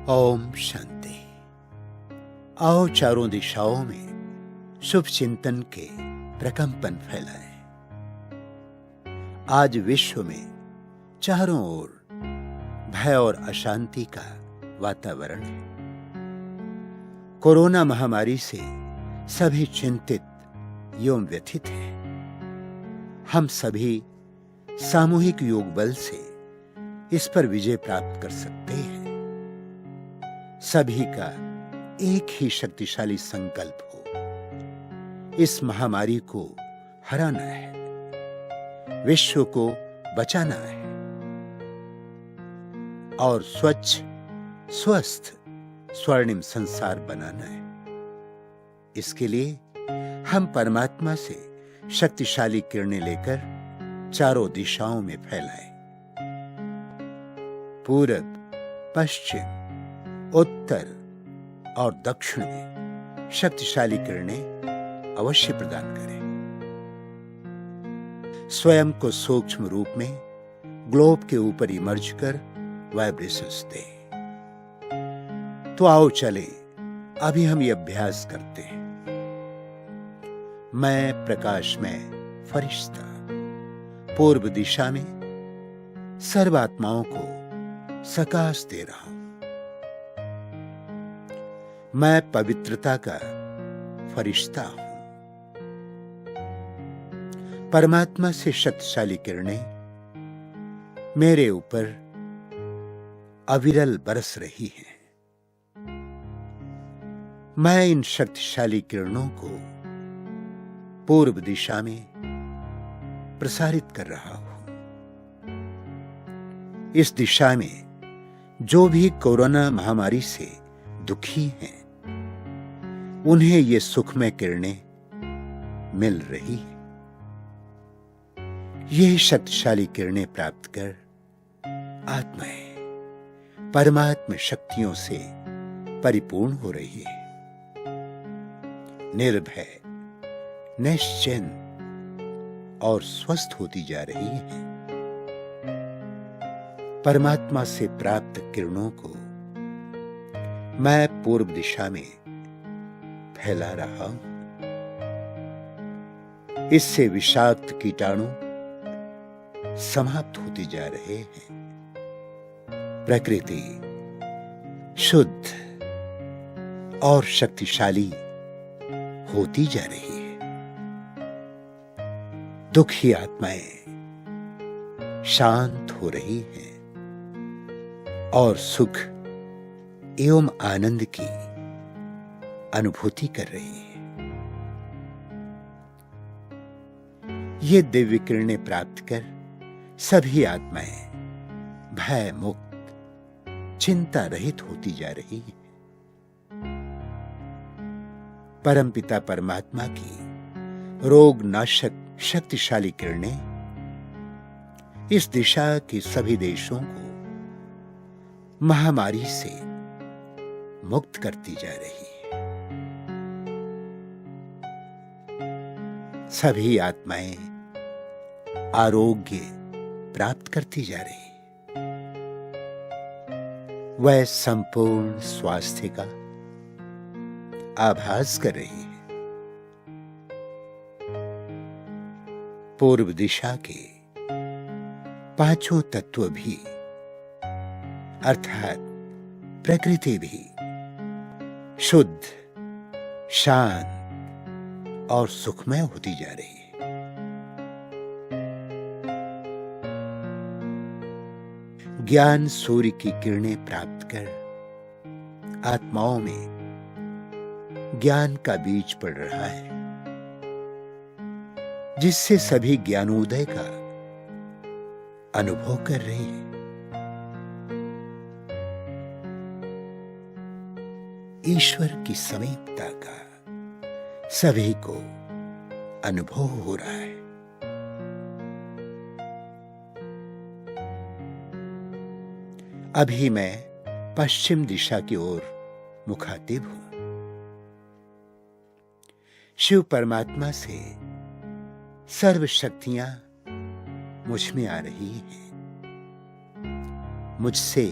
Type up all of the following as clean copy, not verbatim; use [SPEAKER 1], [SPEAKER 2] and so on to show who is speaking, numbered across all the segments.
[SPEAKER 1] ओम शांति। आओ चारों दिशाओं में शुभ चिंतन के प्रकंपन फैलाएं। आज विश्व में चारों ओर भय और अशांति का वातावरण है। कोरोना महामारी से सभी चिंतित एवं व्यथित हैं। हम सभी सामूहिक योग बल से इस पर विजय प्राप्त कर सकते हैं। सभी का एक ही शक्तिशाली संकल्प हो, इस महामारी को हराना है, विश्व को बचाना है और स्वच्छ, स्वस्थ, स्वर्णिम संसार बनाना है। इसके लिए हम परमात्मा से शक्तिशाली किरणें लेकर चारों दिशाओं में फैलाएं। पूरब, पश्चिम, उत्तर और दक्षिण में शक्तिशाली किरणें अवश्य प्रदान करें। स्वयं को सूक्ष्म रूप में ग्लोब के ऊपर इमर्ज कर वाइब्रेशंस दें। तो आओ चलें, अभी हम ये अभ्यास करते हैं। मैं प्रकाश में फरिश्ता पूर्व दिशा में सर्व आत्माओं को सकाश दे रहा हूं। मैं पवित्रता का फरिश्ता हूं। परमात्मा से शक्तिशाली किरणें मेरे ऊपर अविरल बरस रही हैं। मैं इन शक्तिशाली किरणों को पूर्व दिशा में प्रसारित कर रहा हूं। इस दिशा में जो भी कोरोना महामारी से दुखी हैं, उन्हें ये सुखमय किरणें मिल रही है। ये शक्तिशाली किरणें प्राप्त कर आत्माएं परमात्मा शक्तियों से परिपूर्ण हो रही है। निर्भय, निश्चिंत और स्वस्थ होती जा रही है। परमात्मा से प्राप्त किरणों को मैं पूर्व दिशा में फैला रहा हूं। इससे विषाक्त कीटाणु समाप्त होते जा रहे हैं। प्रकृति शुद्ध और शक्तिशाली होती जा रही है। दुखी आत्माएं शांत हो रही हैं और सुख एवं आनंद की अनुभूति कर रही है। ये दिव्य किरणें प्राप्त कर सभी आत्माएं भय मुक्त, चिंता रहित होती जा रही है। परमपिता परमात्मा की रोग नाशक शक्तिशाली किरणें इस दिशा के सभी देशों को महामारी से मुक्त करती जा रही है। सभी आत्माएं आरोग्य प्राप्त करती जा रही है। वह संपूर्ण स्वास्थ्य का आभास कर रही है। पूर्व दिशा के पांचों तत्व भी अर्थात प्रकृति भी शुद्ध, शांत और सुखमय होती जा रही है। ज्ञान सूर्य की किरणें प्राप्त कर आत्माओं में ज्ञान का बीज पड़ रहा है, जिससे सभी ज्ञानोदय का अनुभव कर रही है। ईश्वर की समीपता का सभी को अनुभव हो रहा है। अभी मैं पश्चिम दिशा की ओर मुखातिब हूं। शिव परमात्मा से सर्व शक्तियां मुझ में आ रही हैं। मुझसे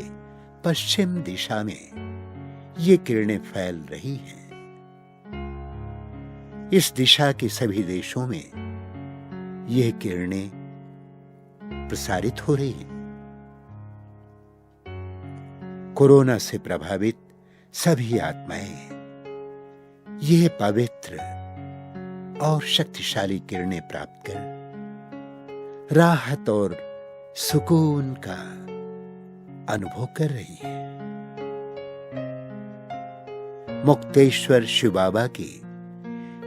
[SPEAKER 1] पश्चिम दिशा में ये किरणें फैल रही हैं। इस दिशा के सभी देशों में यह किरणें प्रसारित हो रही हैं। कोरोना से प्रभावित सभी आत्माएं यह पवित्र और शक्तिशाली किरणें प्राप्त कर राहत और सुकून का अनुभव कर रही है। मुक्तेश्वर शिव बाबा की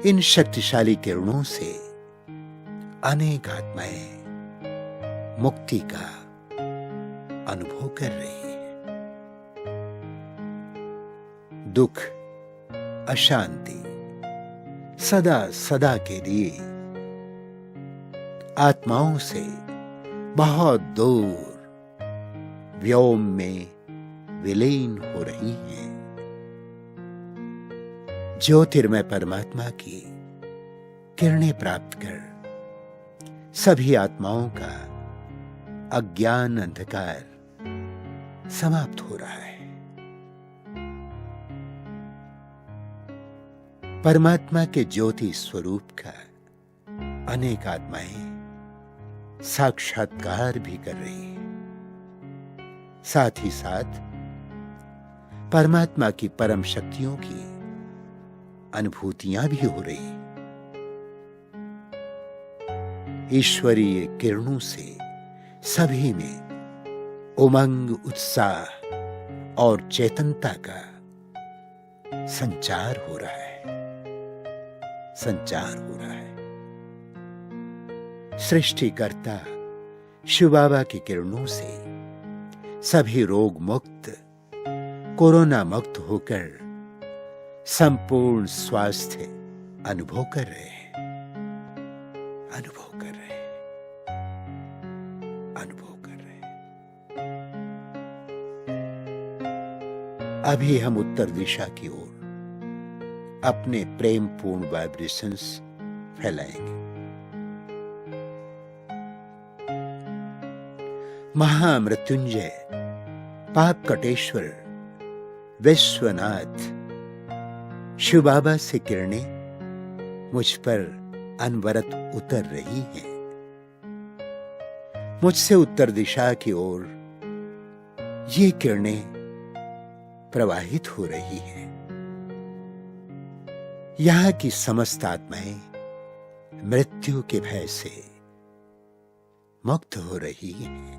[SPEAKER 1] इन शक्तिशाली किरणों से अनेक आत्माएं मुक्ति का अनुभव कर रही है। दुख, अशांति सदा सदा के लिए आत्माओं से बहुत दूर व्योम में विलीन हो रही हैं। ज्योतिर्मय परमात्मा की किरणें प्राप्त कर सभी आत्माओं का अज्ञान अंधकार समाप्त हो रहा है। परमात्मा के ज्योति स्वरूप का अनेक आत्माएं साक्षात्कार भी कर रही है। साथ ही साथ परमात्मा की परम शक्तियों की अनुभूतियां भी हो रही। ईश्वरीय किरणों से सभी में उमंग, उत्साह और चेतनता का संचार हो रहा है। सृष्टिकर्ता शिव बाबा की किरणों से सभी रोग मुक्त, कोरोना मुक्त होकर संपूर्ण स्वास्थ्य अनुभव कर रहे हैं। अभी हम उत्तर दिशा की ओर अपने प्रेम पूर्ण वाइब्रेशंस फैलाएंगे। महामृत्युंजय, पाप कटेश्वर, विश्वनाथ शिव बाबा से किरणें मुझ पर अनवरत उतर रही हैं। मुझसे उत्तर दिशा की ओर ये किरणें प्रवाहित हो रही हैं। यहां की समस्त आत्माएं मृत्यु के भय से मुक्त हो रही हैं,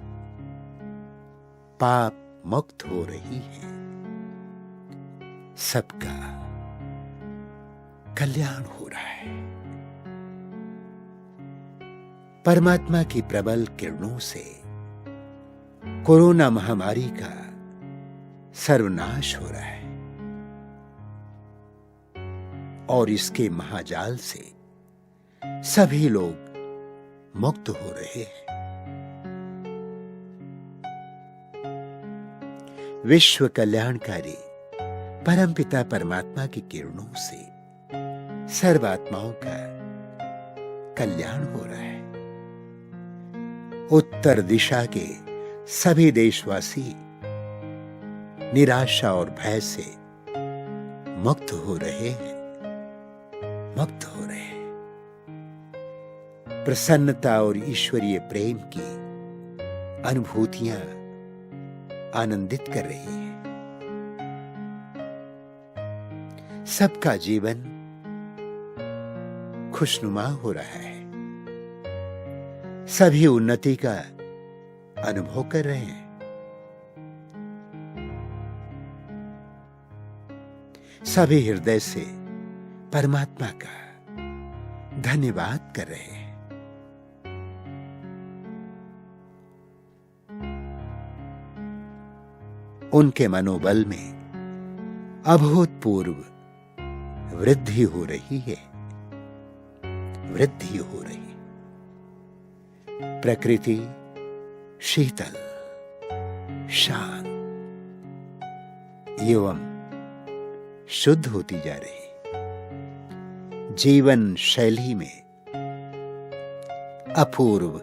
[SPEAKER 1] पाप मुक्त हो रही हैं। सबका कल्याण हो रहा है। परमात्मा की प्रबल किरणों से कोरोना महामारी का सर्वनाश हो रहा है और इसके महाजाल से सभी लोग मुक्त हो रहे हैं। विश्व कल्याणकारी परमपिता परमात्मा की किरणों से सर्वात्माओं का कल्याण हो रहा है। उत्तर दिशा के सभी देशवासी निराशा और भय से मुक्त हो रहे हैं। प्रसन्नता और ईश्वरीय प्रेम की अनुभूतियां आनंदित कर रही हैं। सबका जीवन खुशनुमा हो रहा है। सभी उन्नति का अनुभव कर रहे हैं। सभी हृदय से परमात्मा का धन्यवाद कर रहे हैं। उनके मनोबल में अभूतपूर्व वृद्धि हो रही है। प्रकृति शीतल, शांत एवं शुद्ध होती जा रही। जीवन शैली में अपूर्व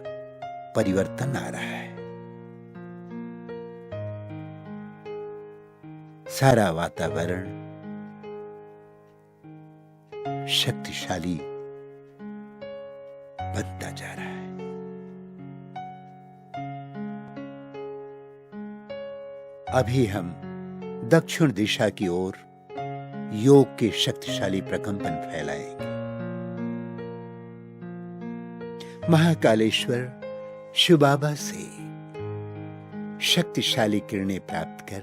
[SPEAKER 1] परिवर्तन आ रहा है। सारा वातावरण शक्तिशाली बनता जा रहा है। अभी हम दक्षिण दिशा की ओर योग के शक्तिशाली प्रकंपन फैलाएंगे। महाकालेश्वर शिव बाबा से शक्तिशाली किरणें प्राप्त कर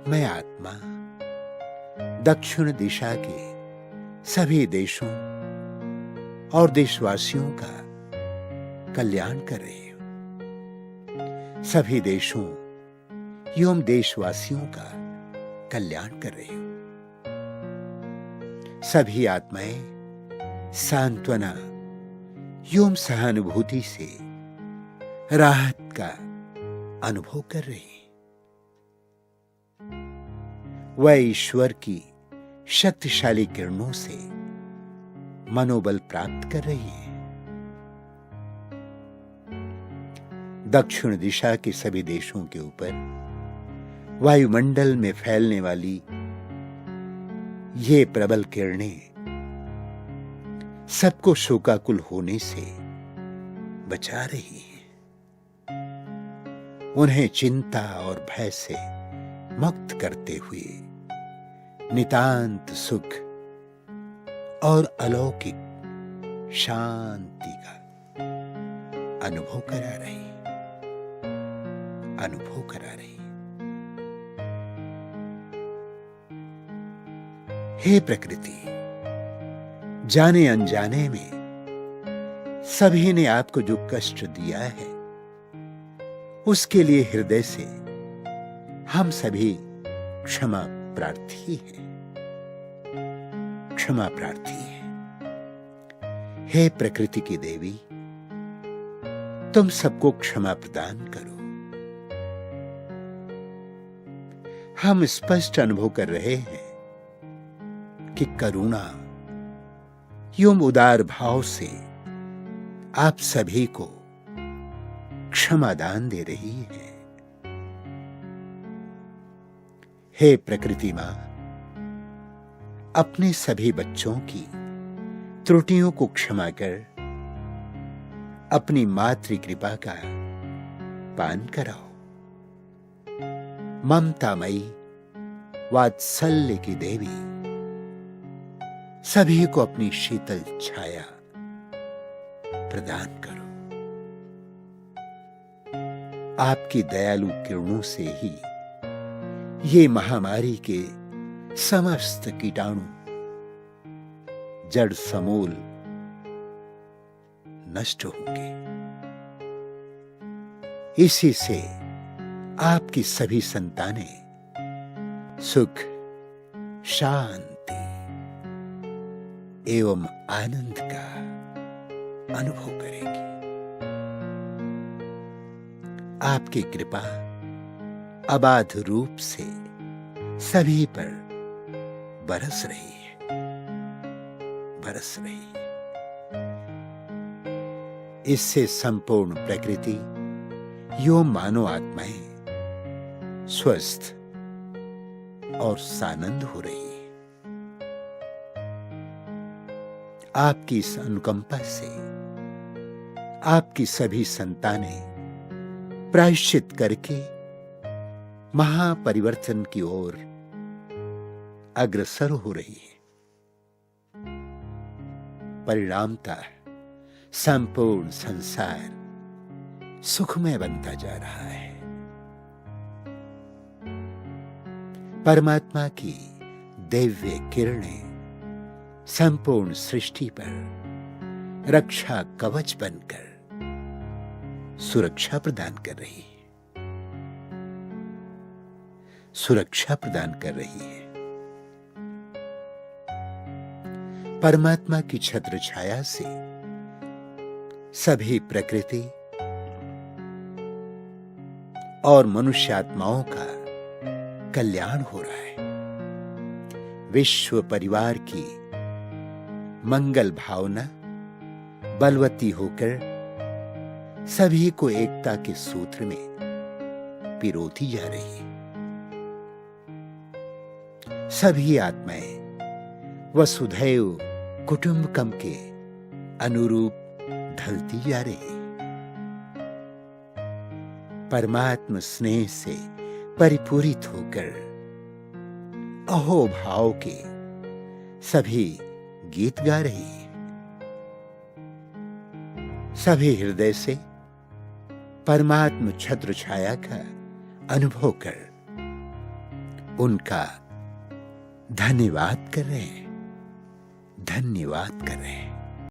[SPEAKER 1] मैं आत्मा दक्षिण दिशा के सभी देशों और देशवासियों का कल्याण कर रही हूं। सभी देशों एवं देशवासियों का कल्याण कर रही हूं। सभी आत्माएं सांत्वना एवं सहानुभूति से राहत का अनुभव कर रही हैं। वह ईश्वर की शक्तिशाली किरणों से मनोबल प्राप्त कर रही है। दक्षिण दिशा के सभी देशों के ऊपर वायुमंडल में फैलने वाली ये प्रबल किरणें सबको शोकाकुल होने से बचा रही हैं। उन्हें चिंता और भय से मुक्त करते हुए नितांत सुख और अलौकिक शांति का अनुभव करा रही हे प्रकृति, जाने अनजाने में सभी ने आपको जो कष्ट दिया है उसके लिए हृदय से हम सभी क्षमा प्रार्थी हैं। हे प्रकृति की देवी, तुम सबको क्षमा प्रदान करो। हम स्पष्ट अनुभव कर रहे हैं कि करुणा एवं उदार भाव से आप सभी को क्षमादान दे रही है। हे प्रकृति मां, अपने सभी बच्चों की त्रुटियों को क्षमा कर अपनी मातृ कृपा का पान कराओ। ममतामयी वात्सल्य की देवी सभी को अपनी शीतल छाया प्रदान करो। आपकी दयालु किरणों से ही ये महामारी के समस्त कीटाणु जड़ समूल नष्ट होंगे। इसी से आपकी सभी संतानें सुख, शांति एवं आनंद का अनुभव करेंगी। आपकी कृपा अबाध रूप से सभी पर बरस रही है। इससे संपूर्ण प्रकृति यो मानव आत्माएं स्वस्थ और सानंद हो रही है। आपकी इस अनुकंपा से आपकी सभी संतानें प्रायश्चित करके महापरिवर्तन की ओर अग्रसर हो रही है। परिणामतः संपूर्ण संसार सुखमय बनता जा रहा है। परमात्मा की दिव्य किरणें संपूर्ण सृष्टि पर रक्षा कवच बनकर सुरक्षा प्रदान कर रही है। परमात्मा की छत्र छाया से सभी प्रकृति और मनुष्य आत्माओं का कल्याण हो रहा है। विश्व परिवार की मंगल भावना बलवती होकर सभी को एकता के सूत्र में पिरोती जा रही है। सभी आत्माएं वसुधैव कुटुंबकम के अनुरूप ढलती जा रही। परमात्म स्नेह से परिपूरित होकर अहोभाव के सभी गीत गा रही है। सभी हृदय से परमात्म छत्र छाया का अनुभव कर उनका धन्यवाद कर रहे हैं, धन्यवाद कर रहे हैं।